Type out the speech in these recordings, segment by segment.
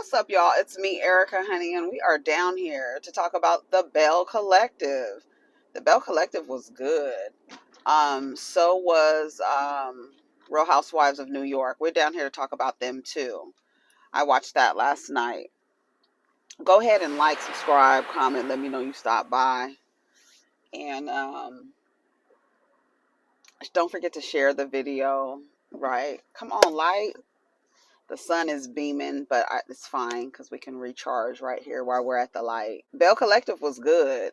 What's up, y'all? It's me, Erica, honey, and we are down here to talk about the Bell Collective. The Bell Collective was good. So was Real Housewives of New York. We're down here to talk about them too. I watched that last night. Go ahead and like, subscribe, comment, let me know you stopped by. And don't forget to share the video, right? Come on, light. The sun is beaming, but it's fine because we can recharge right here while we're at the light. Bell Collective was good.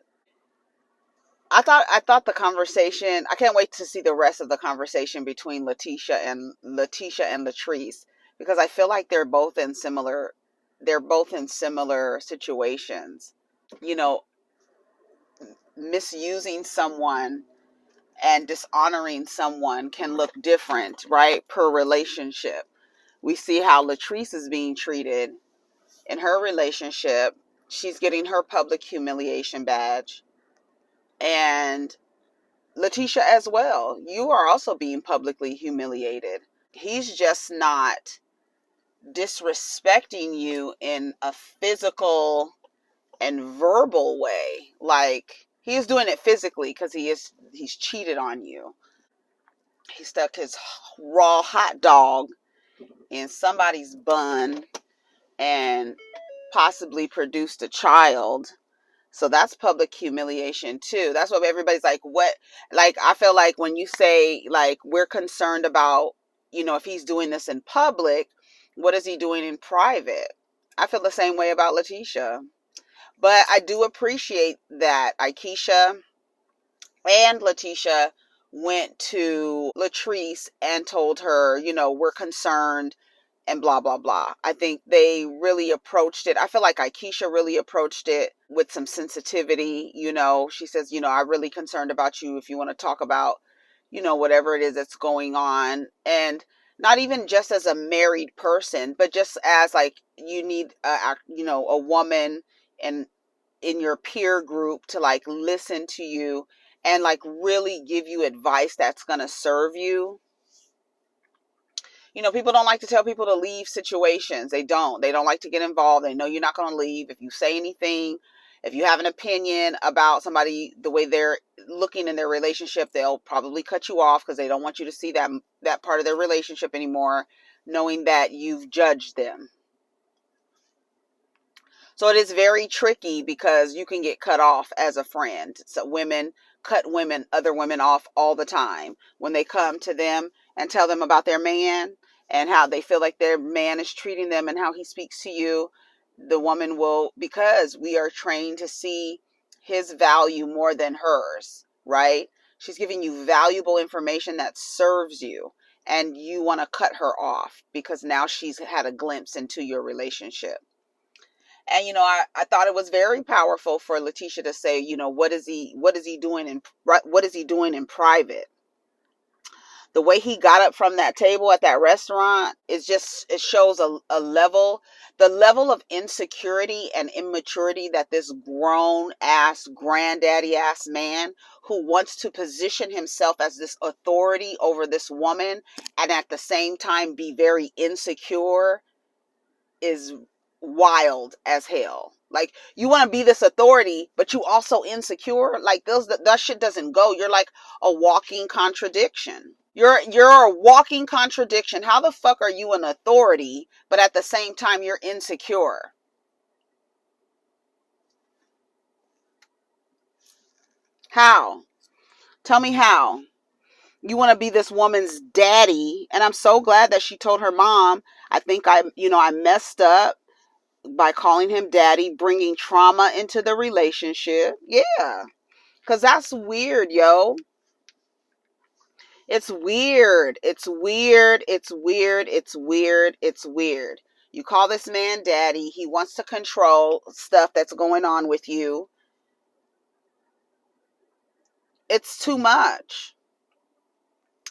I thought the conversation. I can't wait to see the rest of the conversation between Lateshia and Latrice, because I feel like they're both in similar. They're both in similar situations. You know, misusing someone and dishonoring someone can look different, right? Per relationship. We see how Latrice is being treated in her relationship. She's getting her public humiliation badge. And Lateshia as well. You are also being publicly humiliated. He's just not disrespecting you in a physical and verbal way. Like, he is doing it physically because he's cheated on you. He stuck his raw hot dog in somebody's bun and possibly produced a child. So that's public humiliation too. That's what everybody's like, what? Like, I feel like when you say, like, we're concerned about, if he's doing this in public, what is he doing in private? I feel the same way about Lateshia. But I do appreciate that Aikisha and Lateshia went to Latrice and told her, we're concerned and blah, blah, blah. I think they really approached it. I feel like Aikisha really approached it with some sensitivity. She says, I'm really concerned about you if you want to talk about, whatever it is that's going on. And not even just as a married person, but just as, like, you need a woman and in your peer group to, like, listen to you and, like, really give you advice that's going to serve you. People don't like to tell people to leave situations. They don't like to get involved. They know you're not going to leave. If you say anything, if you have an opinion about somebody, the way they're looking in their relationship, they'll probably cut you off because they don't want you to see that part of their relationship anymore, knowing that you've judged them. So it is very tricky because you can get cut off as a friend. So women cut other women off all the time when they come to them and tell them about their man and how they feel like their man is treating them and how he speaks to you. The woman will, because we are trained to see his value more than hers, right? She's giving you valuable information that serves you, and you want to cut her off because now she's had a glimpse into your relationship. And, I thought it was very powerful for Lateshia to say, what is he doing in private? The way he got up from that table at that restaurant is just, it shows the level of insecurity and immaturity that this grown ass, granddaddy ass man who wants to position himself as this authority over this woman and at the same time be very insecure is wild as hell. Like, you want to be this authority, but you also insecure. Like, that shit doesn't go. You're like a walking contradiction. You're a walking contradiction. How the fuck are you an authority, but at the same time you're insecure? How? Tell me how. You want to be this woman's daddy, and I'm so glad that she told her mom, I think I messed up by calling him daddy, bringing trauma into the relationship. Yeah. Because that's weird, yo. It's weird. It's weird. It's weird. It's weird. It's weird. You call this man daddy. He wants to control stuff that's going on with you. It's too much.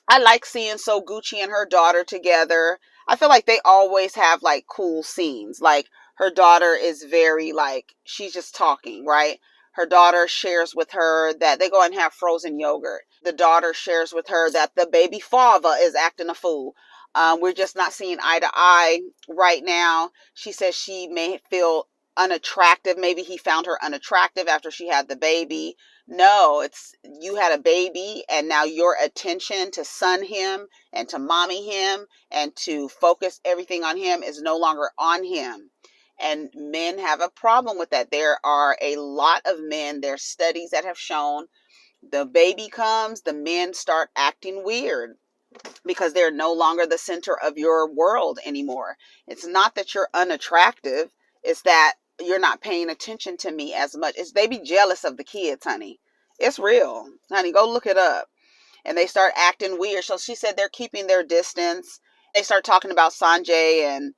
I like seeing Sogucci and her daughter together. I feel like they always have, like, cool scenes. Like, her daughter is very, like, she's just talking, right? Her daughter shares with her that they go and have frozen yogurt. The daughter shares with her that the baby father is acting a fool. We're just not seeing eye to eye right now. She says she may feel unattractive. Maybe he found her unattractive after she had the baby. No, it's you had a baby, and now your attention to son him and to mommy him and to focus everything on him is no longer on him. And men have a problem with that. There are a lot of men, there's studies that have shown the baby comes, the men start acting weird because they're no longer the center of your world anymore. It's not that you're unattractive, it's that you're not paying attention to me as much. It's they be jealous of the kids, honey. It's real. Honey, go look it up. And they start acting weird. So she said they're keeping their distance. They start talking about Sanjay and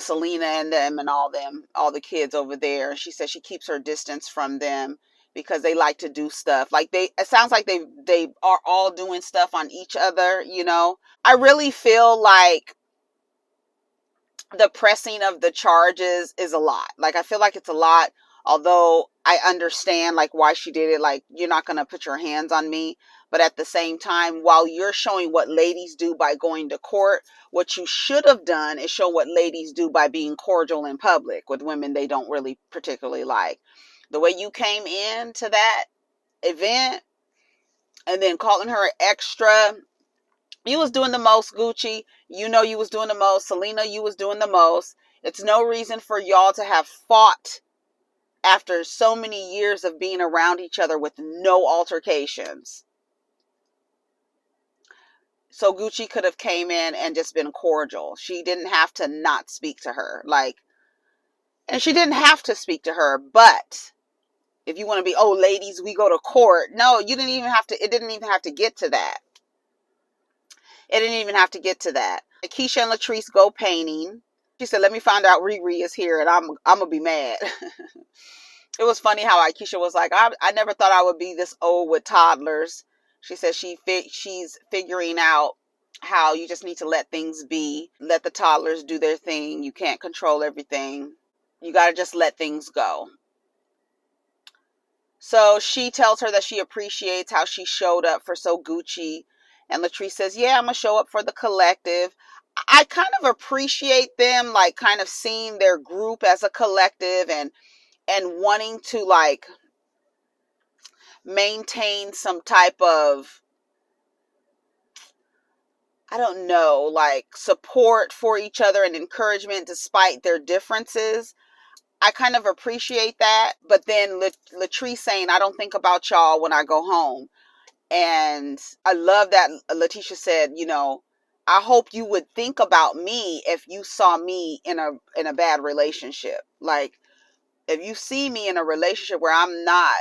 Selena and them and all the kids over there. She said she keeps her distance from them because they like to do stuff. Like it sounds like they are all doing stuff on each other, you know. I really feel like the pressing of the charges is a lot. Like, I feel like it's a lot, although I understand like why she did it. Like, you're not going to put your hands on me. But at the same time, while you're showing what ladies do by going to court, what you should have done is show what ladies do by being cordial in public with women they don't really particularly like. The way you came in to that event and then calling her extra, you was doing the most, Gucci. You know you was doing the most. Selena, you was doing the most. It's no reason for y'all to have fought after so many years of being around each other with no altercations. So Gucci could have came in and just been cordial. She didn't have to not speak to her. And she didn't have to speak to her, but if you want to be, oh, ladies, we go to court. No, you didn't even have to, it didn't even have to get to that. It didn't even have to get to that. Keisha and Latrice go painting. She said, let me find out Riri is here and I'm going to be mad. It was funny how Keisha was like, I never thought I would be this old with toddlers. She says she's figuring out how you just need to let things be. Let the toddlers do their thing. You can't control everything. You got to just let things go. So she tells her that she appreciates how she showed up for Sogucci. And Latrice says, yeah, I'm going to show up for the collective. I kind of appreciate them, like, kind of seeing their group as a collective and wanting to, like, maintain some type of, I don't know, like, support for each other and encouragement despite their differences. I kind of appreciate that. But then Latrice saying, I don't think about y'all when I go home. And I love that Lateshia said, you know, I hope you would think about me if you saw me in a bad relationship. Like, if you see me in a relationship where I'm not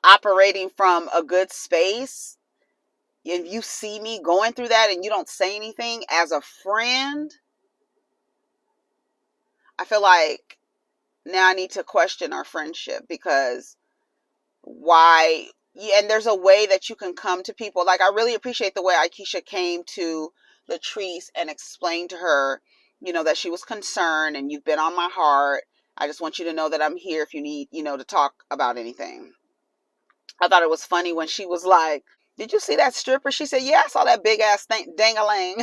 operating from a good space, if you see me going through that and you don't say anything as a friend, I feel like now I need to question our friendship, because why? Yeah, and there's a way that you can come to people. Like, I really appreciate the way Keisha came to Latrice and explained to her, you know, that she was concerned and you've been on my heart. I just want you to know that I'm here if you need, you know, to talk about anything. I thought it was funny when she was like, did you see that stripper? She said, yeah, I saw that big ass dang-a-lang.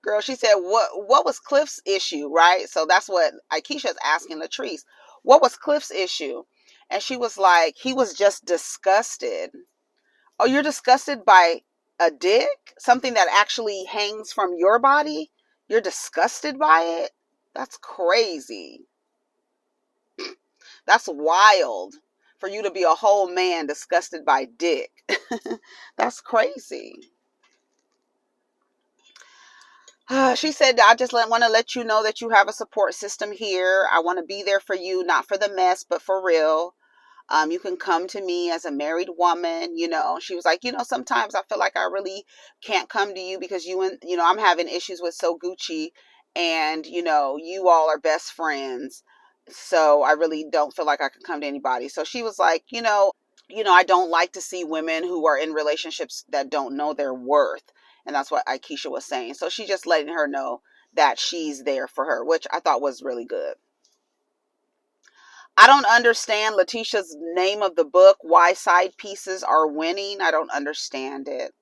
Girl, she said, what was Cliff's issue, right? So that's what Keisha's asking Latrice. What was Cliff's issue? And she was like, he was just disgusted. Oh, you're disgusted by a dick? Something that actually hangs from your body? You're disgusted by it? That's crazy. That's wild. For you to be a whole man disgusted by dick. That's crazy. She said, I just want to let you know that you have a support system here. I want to be there for you, not for the mess, but for real. You can come to me as a married woman, you know. She was like, you know, sometimes I feel like I really can't come to you because I'm having issues with Sogucci, and, you know, you all are best friends. So I really don't feel like I can come to anybody. So she was like, I don't like to see women who are in relationships that don't know their worth. And that's what Keisha was saying. So she's just letting her know that she's there for her, which I thought was really good. I don't understand Letitia's name of the book, Why Side Pieces Are Winning. I don't understand it.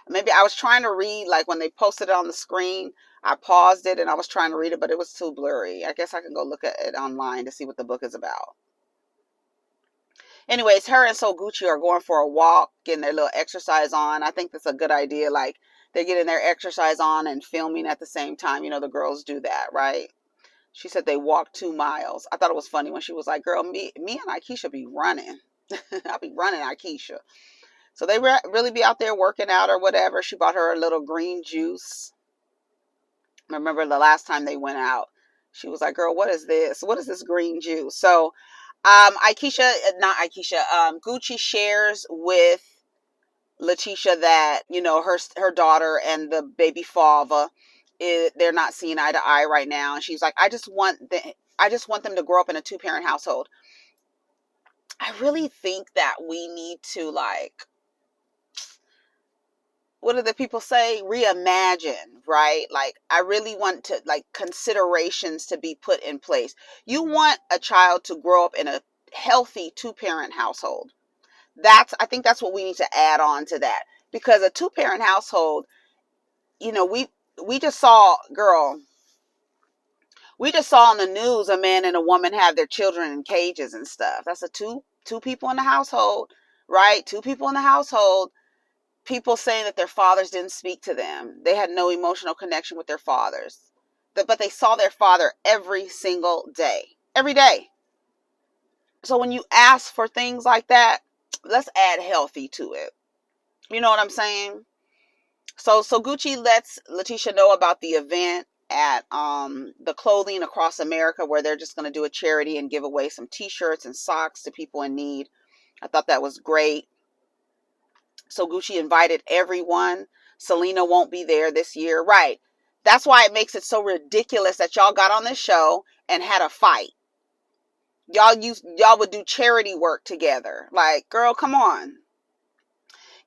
Maybe I was trying to read, like when they posted it on the screen, I paused it and I was trying to read it, but it was too blurry. I guess I can go look at it online to see what the book is about. Anyways, her and Sogucci are going for a walk, getting their little exercise on. I think that's a good idea. Like, they're getting their exercise on and filming at the same time. You know, the girls do that, right? She said they walked 2 miles. I thought it was funny when she was like, girl, me and Aikisha be running. I'll be running, Aikisha. So they really be out there working out or whatever. She bought her a little green juice. I remember the last time they went out, she was like, girl, what is this? What is this green juice? So Gucci shares with Lateshia that, you know, her daughter and the baby father, they're not seeing eye to eye right now. And she's like, I just want them to grow up in a 2-parent household. I really think that we need to, like, what do the people say? Reimagine, right? Like, I really want to, like, considerations to be put in place. You want a child to grow up in a healthy 2-parent household. I think that's what we need to add on to that. Because a 2-parent household, you know, we just saw, girl, we just saw on the news a man and a woman have their children in cages and stuff. That's a two people in the household, right? 2 people in the household. People saying that their fathers didn't speak to them. They had no emotional connection with their fathers. But they saw their father every single day. Every day. So when you ask for things like that, let's add healthy to it. You know what I'm saying? So Gucci lets Lateshia know about the event at the Clothing Across America, where they're just going to do a charity and give away some t-shirts and socks to people in need. I thought that was great. So Gucci invited everyone. Selena won't be there this year. Right. That's why it makes it so ridiculous that y'all got on this show and had a fight. Y'all would do charity work together. Like, girl, come on.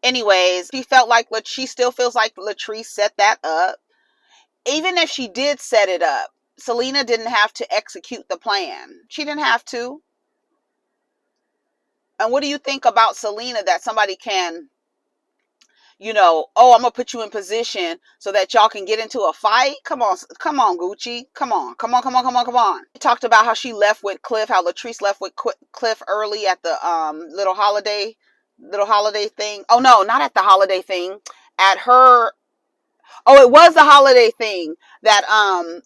Anyways, she still feels like Latrice set that up. Even if she did set it up, Selena didn't have to execute the plan. She didn't have to. And what do you think about Selena, that somebody can, you know, oh, I'm gonna put you in position so that y'all can get into a fight? Come on, Gucci. Come on. She talked about how she left with Cliff, how Latrice left with Cliff early at the little holiday thing. Oh no, not at the holiday thing. At her, oh, it was the holiday thing that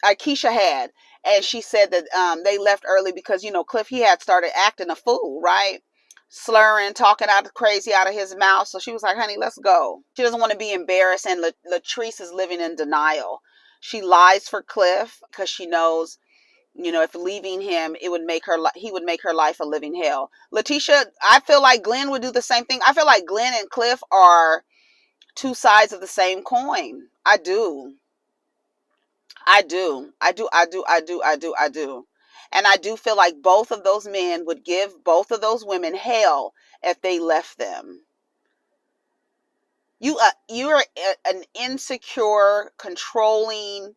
Aikisha had. And she said that they left early because, you know, Cliff, he had started acting a fool, right? Slurring, talking crazy out of his mouth. So she was like, honey, let's go. She doesn't want to be embarrassed, and Latrice is living in denial. She lies for Cliff because she knows, you know, if leaving him, he would make her life a living hell. Lateshia, I feel like Glenn would do the same thing. I feel like Glenn and Cliff are 2 sides of the same coin. I do. And I do feel like both of those men would give both of those women hell if they left them. You're an insecure, controlling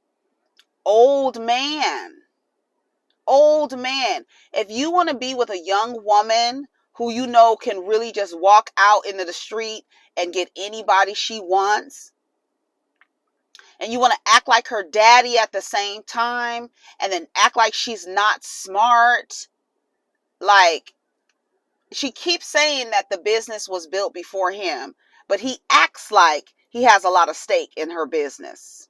old man. Old man. If you want to be with a young woman who you know can really just walk out into the street and get anybody she wants, and you want to act like her daddy at the same time, and then act like she's not smart. Like, she keeps saying that the business was built before him, but he acts like he has a lot of stake in her business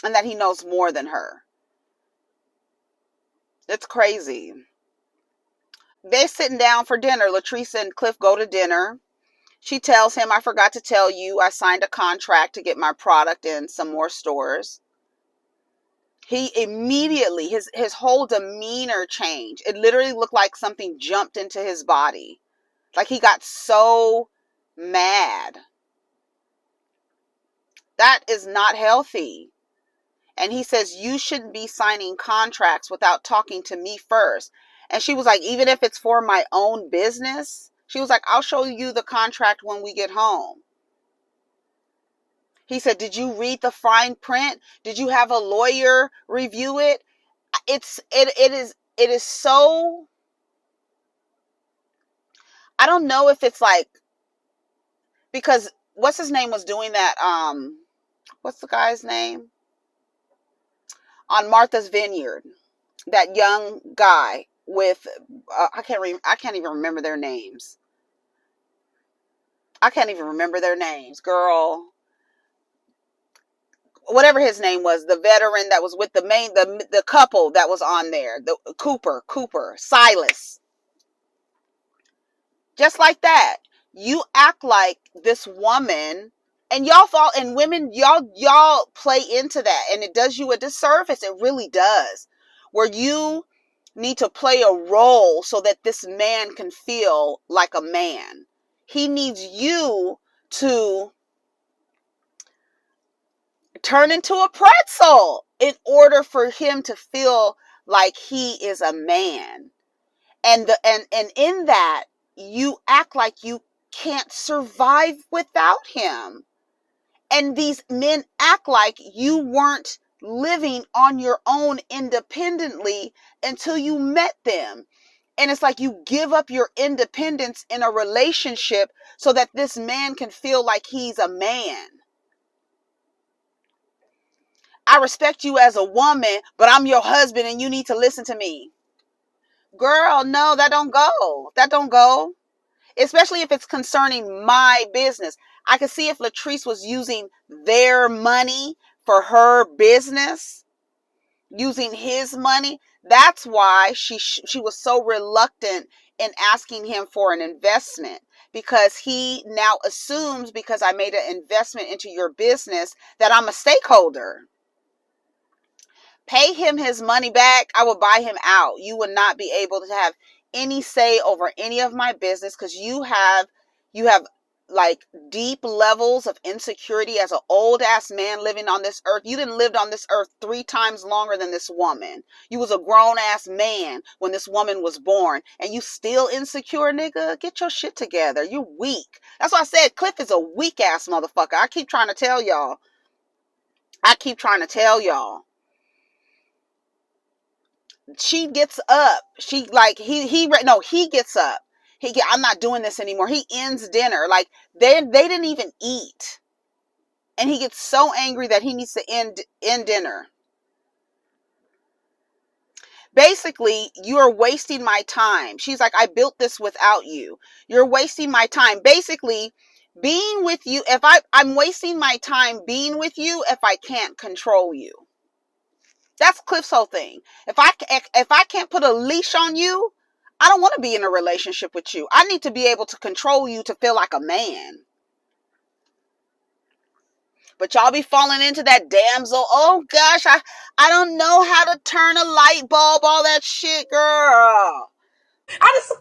and that he knows more than her. It's crazy. They're sitting down for dinner. Latrice and Cliff go to dinner. She tells him, I forgot to tell you, I signed a contract to get my product in some more stores. He immediately, his whole demeanor changed. It literally looked like something jumped into his body. Like, he got so mad. That is not healthy. And he says, you shouldn't be signing contracts without talking to me first. And she was like, even if it's for my own business? She was like, I'll show you the contract when we get home. He said, did you read the fine print? Did you have a lawyer review it? It is so, I don't know if it's like, because what's his name was doing that, what's the guy's name? On Martha's Vineyard, that young guy with, I can't even remember their names. Girl. Whatever his name was, the veteran that was with the couple that was on there, the Cooper, Silas. Just like that. You act like this woman, and women, y'all play into that, and it does you a disservice. It really does. Where you need to play a role so that this man can feel like a man. He needs you to turn into a pretzel in order for him to feel like he is a man. And in that, you act like you can't survive without him. And these men act like you weren't living on your own independently until you met them. And it's like you give up your independence in a relationship so that this man can feel like he's a man. I respect you as a woman, but I'm your husband and you need to listen to me. Girl, no, that don't go. Especially if it's concerning my business. I could see if Latrice was using their money for her business, using his money. That's why she was so reluctant in asking him for an investment, because he now assumes because I made an investment into your business that I'm a stakeholder. Pay him his money back. I will buy him out. You would not be able to have any say over any of my business because you have like deep levels of insecurity as an old ass man living on this earth. You didn't live on this earth 3 times longer than this woman. You was a grown ass man when this woman was born, and you still insecure, nigga. Get your shit together. You're weak. That's why I said Cliff is a weak ass motherfucker. I keep trying to tell y'all. She gets up. He gets up. I'm not doing this anymore. He ends dinner. Like they didn't even eat. And he gets so angry that he needs to end dinner. Basically, you're wasting my time. She's like, I built this without you. You're wasting my time. Basically, being with you, I'm wasting my time being with you if I can't control you. That's Cliff's whole thing. If I can't put a leash on you, I don't want to be in a relationship with you. I need to be able to control you to feel like a man. But y'all be falling into that damsel. Oh gosh, I don't know how to turn a light bulb, all that shit, girl.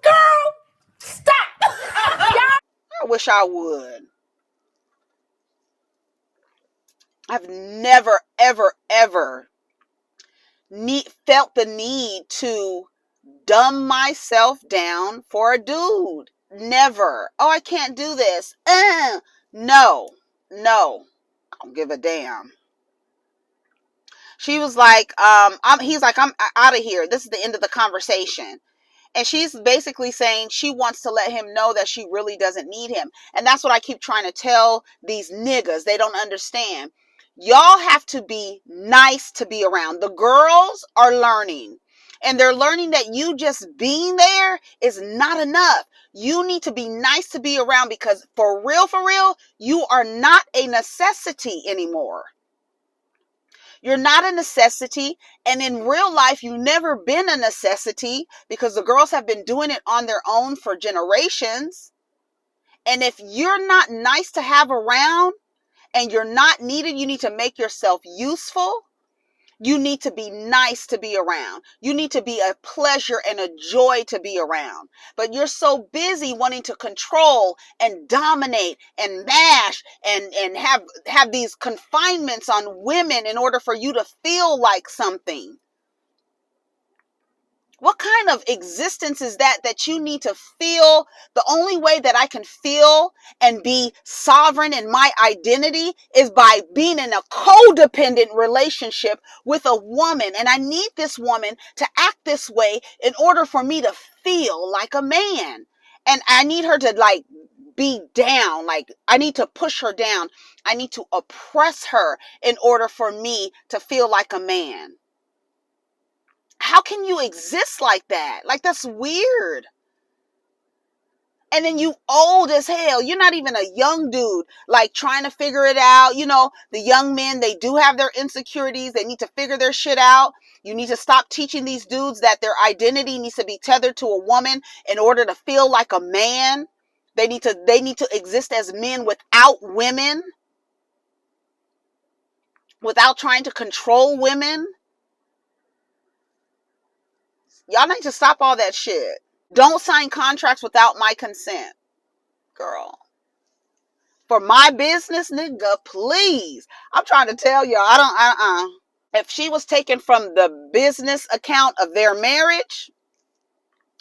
Girl, stop. I wish I would. I've never, ever, ever felt the need to dumb myself down for a dude. Never. Oh, I can't do this. No. I don't give a damn. She was like, he's like, I'm out of here. This is the end of the conversation. And she's basically saying she wants to let him know that she really doesn't need him. And that's what I keep trying to tell these niggas. They don't understand. Y'all have to be nice to be around. The girls are learning. And they're learning that you just being there is not enough. You need to be nice to be around because for real, you are not a necessity anymore. You're not a necessity. And in real life, you've never been a necessity because the girls have been doing it on their own for generations. And if you're not nice to have around and you're not needed, you need to make yourself useful. You need to be nice to be around. You need to be a pleasure and a joy to be around. But you're so busy wanting to control and dominate and mash and have these confinements on women in order for you to feel like something. What kind of existence is that you need to feel? The only way that I can feel and be sovereign in my identity is by being in a codependent relationship with a woman. And I need this woman to act this way in order for me to feel like a man. And I need her to like beat down. Like, I need to push her down. I need to oppress her in order for me to feel like a man. How can you exist like that? Like, that's weird. And then you old as hell. You're not even a young dude, like, trying to figure it out. You know, the young men, they do have their insecurities. They need to figure their shit out. You need to stop teaching these dudes that their identity needs to be tethered to a woman in order to feel like a man. They need to exist as men without women, without trying to control women. Y'all need to stop all that shit. Don't sign contracts without my consent, girl. For my business, nigga, please. I'm trying to tell y'all, If she was taken from the business account of their marriage,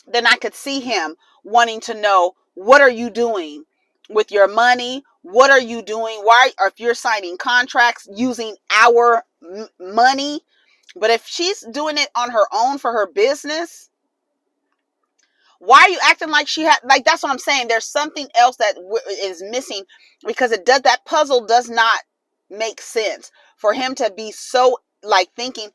then I could see him wanting to know, what are you doing with your money? What are you doing? Why, or if you're signing contracts using our money. But if she's doing it on her own for her business, why are you acting like she had, like, that's what I'm saying. There's something else that is missing, because that puzzle does not make sense for him to be so, like, thinking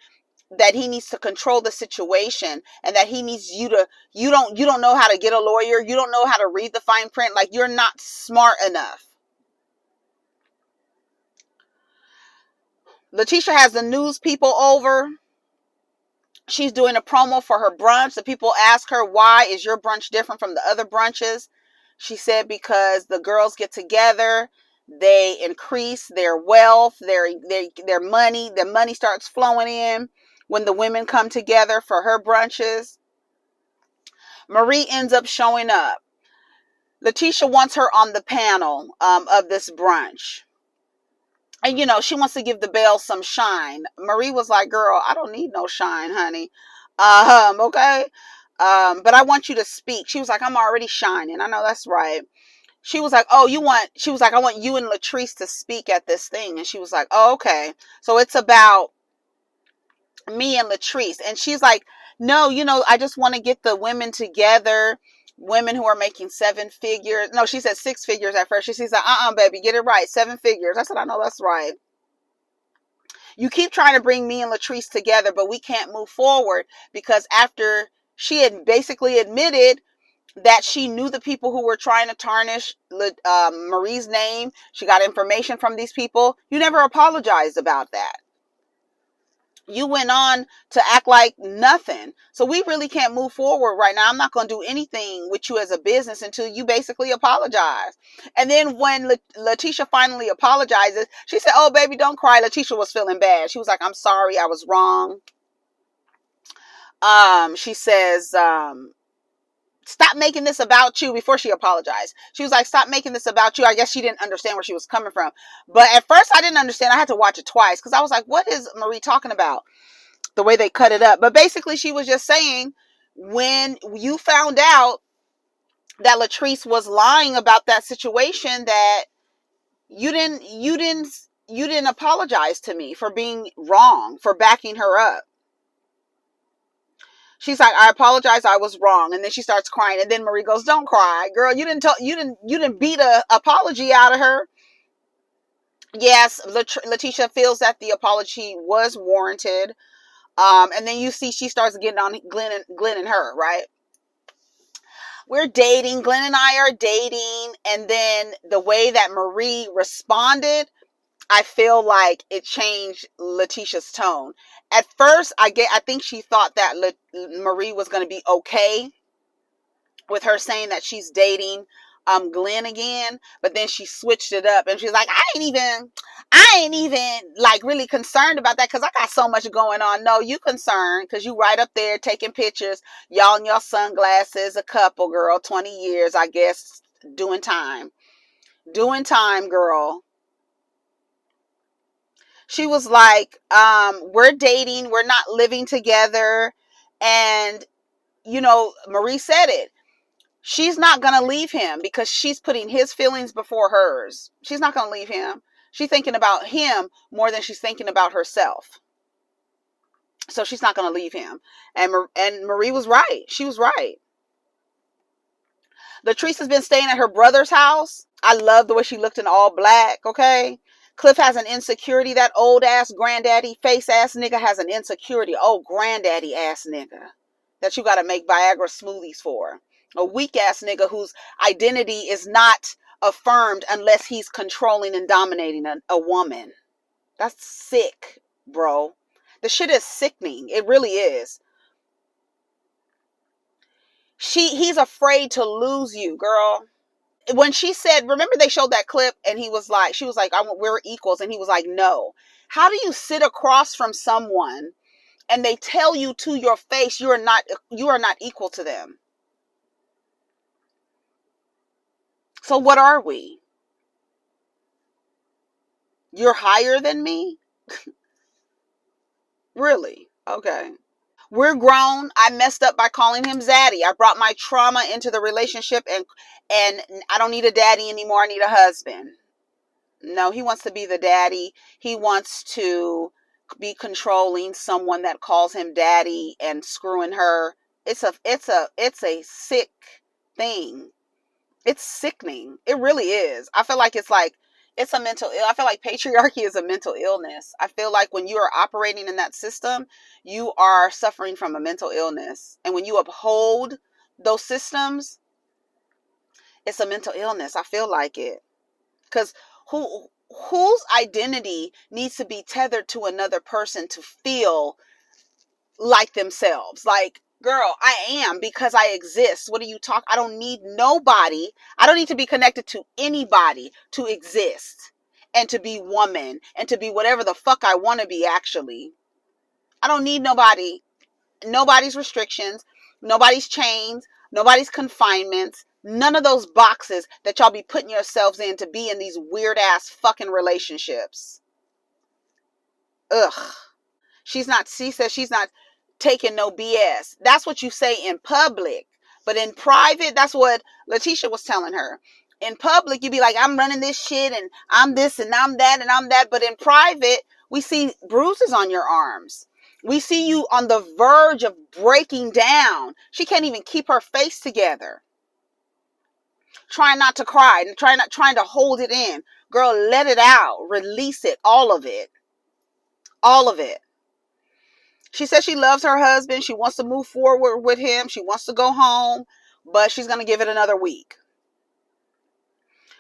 that he needs to control the situation, and that he needs you don't know how to get a lawyer. You don't know how to read the fine print. Like, you're not smart enough. Lateshia has the news people over. She's doing a promo for her brunch. The people ask her, why is your brunch different from the other brunches? She said, because the girls get together, they increase their wealth, their money. The money starts flowing in when the women come together for her brunches. Marie ends up showing up. Lateshia wants her on the panel of this brunch. And, you know, she wants to give the belle some shine. Marie was like, girl, I don't need no shine, honey. Okay. But I want you to speak. She was like, I'm already shining. I know that's right. She was like, she was like, I want you and Latrice to speak at this thing. And she was like, oh, okay. So it's about me and Latrice. And she's like, no, you know, I just want to get the women together. Women who are making 7 figures. No, she said 6 figures at first. She's like, baby, get it right. 7 figures. I said, I know that's right. You keep trying to bring me and Latrice together, but we can't move forward, because after she had basically admitted that she knew the people who were trying to tarnish Marie's name, she got information from these people. You never apologized about that. You went on to act like nothing. So we really can't move forward right now. I'm not going to do anything with you as a business until you basically apologize. And then when Lateshia finally apologizes, she said, oh, baby, don't cry. Lateshia was feeling bad. She was like, I'm sorry, I was wrong. She says, stop making this about you. Before she apologized, she was like, stop making this about you. I guess she didn't understand where she was coming from. But at first I didn't understand. I had to watch it twice, because I was like, what is Marie talking about? The way they cut it up. But basically she was just saying, when you found out that Latrice was lying about that situation, that you didn't apologize to me for being wrong, for backing her up. She's like, I apologize, I was wrong. And then she starts crying. And then Marie goes, don't cry, girl. You didn't beat a apology out of her. Yes, Lateshia feels that the apology was warranted. And then you see she starts getting on Glenn and her, right? We're dating. Glenn and I are dating. And then the way that Marie responded, I feel like it changed Lateshia's tone. At first, I think she thought that Marie was going to be okay with her saying that she's dating Glenn again, but then she switched it up and she's like, I ain't even like really concerned about that, because I got so much going on. No, you concerned because you right up there taking pictures, y'all in your sunglasses, a couple, girl, 20 years, I guess, doing time, girl. She was like, we're dating, we're not living together. And, you know, Marie said it. She's not going to leave him because she's putting his feelings before hers. She's not going to leave him. She's thinking about him more than she's thinking about herself. So she's not going to leave him. And Marie was right. She was right. Latrice has been staying at her brother's house. I love the way she looked in all black, okay? Cliff has an insecurity. That old ass granddaddy face ass nigga has an insecurity. Oh, granddaddy ass nigga that you got to make Viagra smoothies for. A weak ass nigga whose identity is not affirmed unless he's controlling and dominating a woman. That's sick, bro. The shit is sickening. It really is. He's afraid to lose you, girl. When she said, remember they showed that clip and she was like, we're equals. And he was like, no. How do you sit across from someone and they tell you to your face, you are not equal to them? So what are we? You're higher than me? Really? Okay. We're grown. I messed up by calling him Zaddy. I brought my trauma into the relationship and I don't need a daddy anymore. I need a husband. No, he wants to be the daddy. He wants to be controlling someone that calls him daddy and screwing her. It's a sick thing. It's sickening. It really is. I feel like it's a mental ill. I feel like patriarchy is a mental illness. I feel like when you are operating in that system, you are suffering from a mental illness. And when you uphold those systems, it's a mental illness. I feel like it. Because whose identity needs to be tethered to another person to feel like themselves? Like, girl, I am because I exist. What do you talk? I don't need nobody. I don't need to be connected to anybody to exist and to be woman and to be whatever the fuck I want to be, actually. I don't need nobody, nobody's restrictions, nobody's chains, nobody's confinements, none of those boxes that y'all be putting yourselves in to be in these weird ass fucking relationships. Ugh. She says she's not taking no BS. That's what you say in public. But in private, that's what Lateshia was telling her. In public, you be like, I'm running this shit and I'm this and I'm that and I'm that. But in private, we see bruises on your arms. We see you on the verge of breaking down. She can't even keep her face together. Trying not to cry and trying to hold it in. Girl, let it out. Release it. All of it. All of it. She says she loves her husband. She wants to move forward with him. She wants to go home, but she's going to give it another week.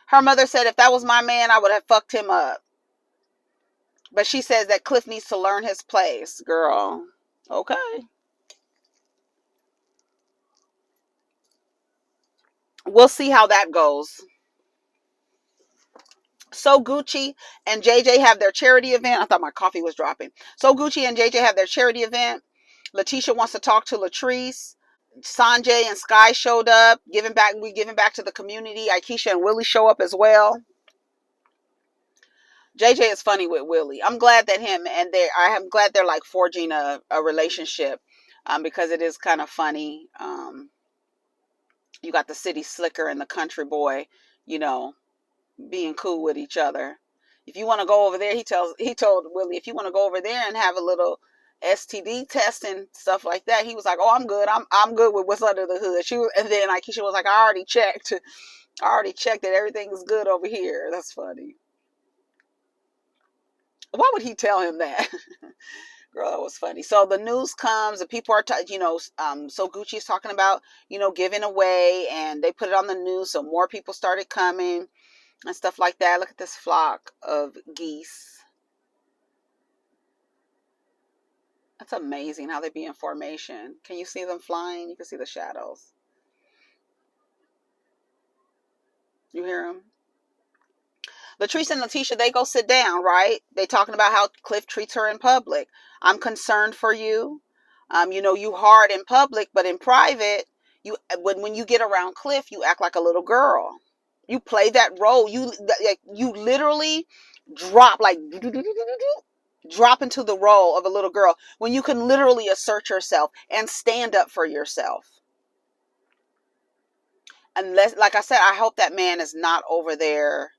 Her mother said if that was my man, I would have fucked him up. But she says that Cliff needs to learn his place. Girl, okay. We'll see how that goes. Sogucci and JJ have their charity event. I thought my coffee was dropping. Sogucci and JJ have their charity event. Lateshia wants to talk to Latrice. Sanjay and Sky showed up, giving back to the community. Aikisha and Willie show up as well. JJ is funny with Willie. I'm glad that I'm glad they're like forging a relationship, because it is kind of funny. You got the city slicker and the country boy, being cool with each other. If you want to go over there, he told Willie, if you want to go over there and have a little STD test and stuff like that, he was like, "Oh, I'm good. I'm good with what's under the hood." And then Aikisha was like, "I already checked that everything's good over here." That's funny. Why would he tell him that? Girl, that was funny. So the news comes, and people are, so Gucci's talking about, giving away, and they put it on the news, so more people started coming and stuff like that. Look at this flock of geese. That's amazing how they be in formation. Can you see them flying? You can see the shadows. You hear them? Latrice and Lateshia, they go sit down, right? They talking about how Cliff treats her in public. I'm concerned for you. You hard in public, but in private, when you get around Cliff, you act like a little girl. You play that role. You literally drop into the role of a little girl when you can literally assert yourself and stand up for yourself. Unless, like I said, I hope that man is not over there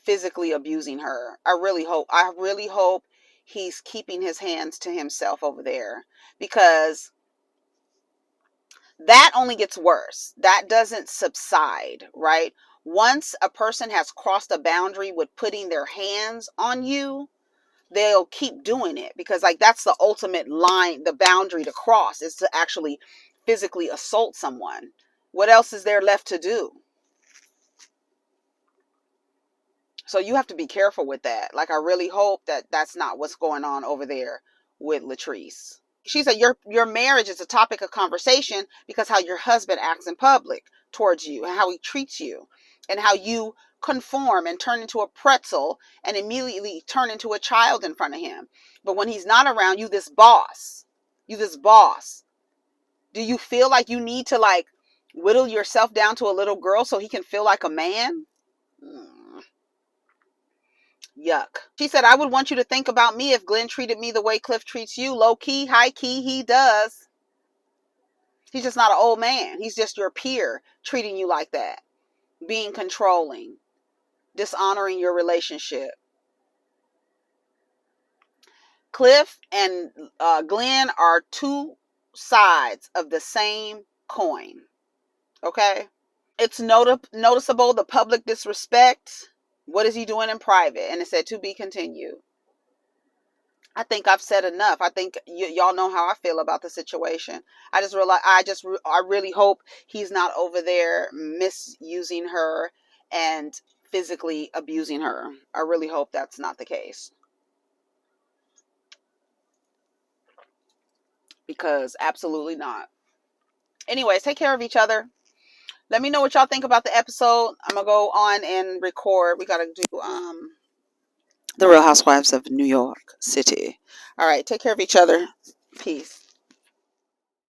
physically abusing her. I really hope he's keeping his hands to himself over there, because that only gets worse. That doesn't subside, right? Once a person has crossed a boundary with putting their hands on you, they'll keep doing it, because like that's the ultimate line, the boundary to cross is to actually physically assault someone. What else is there left to do? So you have to be careful with that. Like, I really hope that that's not what's going on over there with Latrice. She said your marriage is a topic of conversation because how your husband acts in public towards you and how he treats you and how you conform and turn into a pretzel and immediately turn into a child in front of him. But when he's not around, you this boss. You this boss. Do you feel like you need to like whittle yourself down to a little girl so he can feel like a man? Yuck. She said, I would want you to think about me if Glenn treated me the way Cliff treats you. Low key, high key, he does. He's just not an old man. He's just your peer treating you like that. Being controlling. Dishonoring your relationship. Cliff and Glenn are two sides of the same coin. Okay? It's noticeable the public disrespect. What is he doing in private? And it said to be continued. I think I've said enough. I think y'all know how I feel about the situation. I just realize I really hope he's not over there misusing her and physically abusing her. I really hope that's not the case. Because absolutely not. Anyways, take care of each other. Let me know what y'all think about the episode. I'm gonna go on and record. We gotta do The Real Housewives of New York City. All right, take care of each other. Peace.